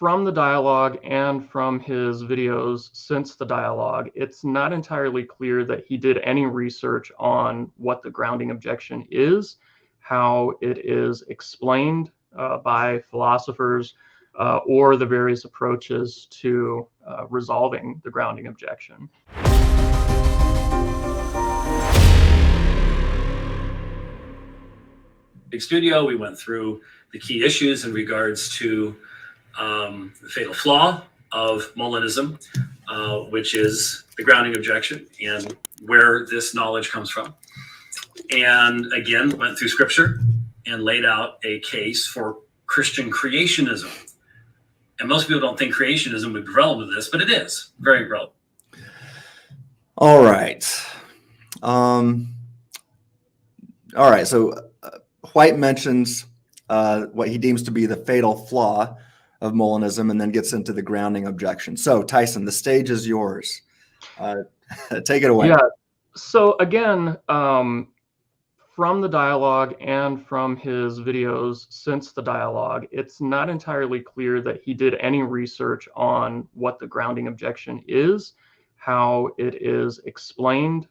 From the dialogue and from his videos since the dialogue, it's not entirely clear that he did any research on what the grounding objection is, how it is explained by philosophers, or the various approaches to resolving the grounding objection. Big studio, we went through the key issues in regards to the fatal flaw of Molinism, which is the grounding objection and where this knowledge comes from. And again, went through scripture and laid out a case for Christian creationism. And most people don't think creationism would be relevant to this, but it is very relevant. All right. So White mentions what he deems to be the fatal flaw of Molinism and then gets into the grounding objection. So Tyson, the stage is yours. Take it away. Yeah. So again, from the dialogue and from his videos since the dialogue, it's not entirely clear that he did any research on what the grounding objection is, how it is explained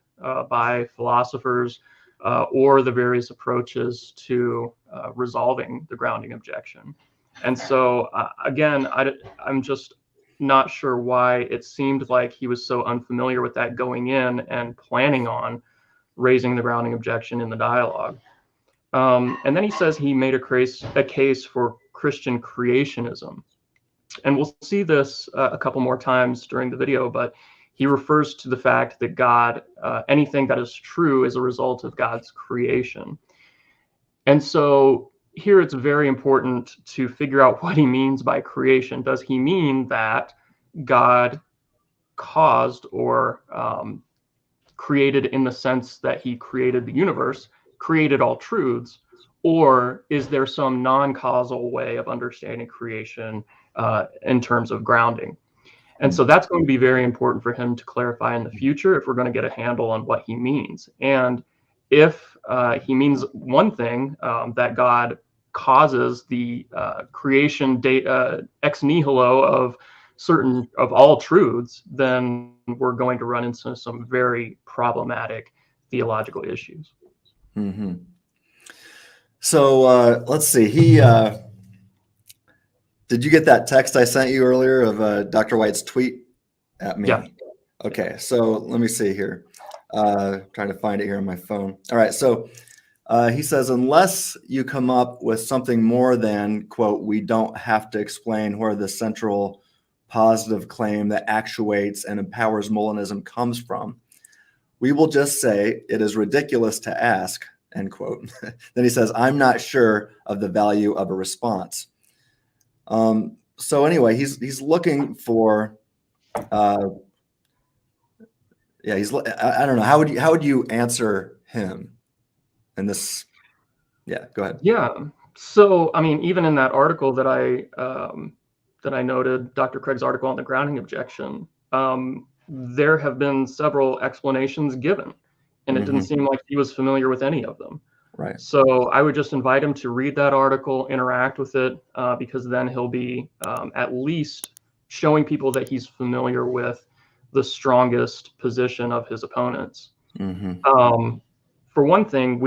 by philosophers, or the various approaches to resolving the grounding objection. And so, again, I'm just not sure why it seemed like he was so unfamiliar with that going in and planning on raising the grounding objection in the dialogue. And then he says he made a case for Christian creationism. And we'll see this a couple more times during the video, but he refers to the fact that God, anything that is true is a result of God's creation. And so here it's very important to figure out what he means by creation. Does he mean that God caused or created in the sense that he created the universe, created all truths, or is there some non-causal way of understanding creation in terms of grounding? And so that's going to be very important for him to clarify in the future if we're going to get a handle on what he means. And if he means one thing, that God causes the creation ex nihilo of all truths, then we're going to run into some very problematic theological issues. Mm-hmm. So let's see. Did you get that text I sent you earlier of Dr. White's tweet at me? Yeah. Okay, so let me see here. Trying to find it here on my phone. All right, so he says, unless you come up with something more than, quote, we don't have to explain where the central positive claim that actuates and empowers Molinism comes from, we will just say it is ridiculous to ask, end quote. Then he says, I'm not sure of the value of a response. So anyway, he's looking for, I don't know, how would you answer him in this? Yeah, go ahead. Yeah. So, I mean, even in that article that I noted, Dr. Craig's article on the grounding objection, there have been several explanations given, and it didn't seem like he was familiar with any of them. Right. So I would just invite him to read that article, interact with it, because then he'll be at least showing people that he's familiar with the strongest position of his opponents. For one thing,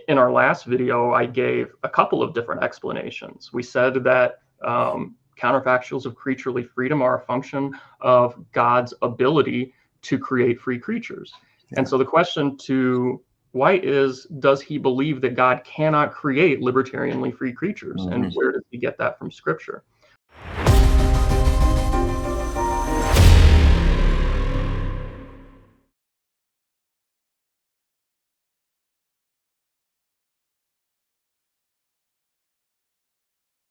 in our last video, I gave a couple of different explanations. We said that counterfactuals of creaturely freedom are a function of God's ability to create free creatures. Yeah. And so the question to White is, does he believe that God cannot create libertarianly free creatures? And where does he get that from scripture?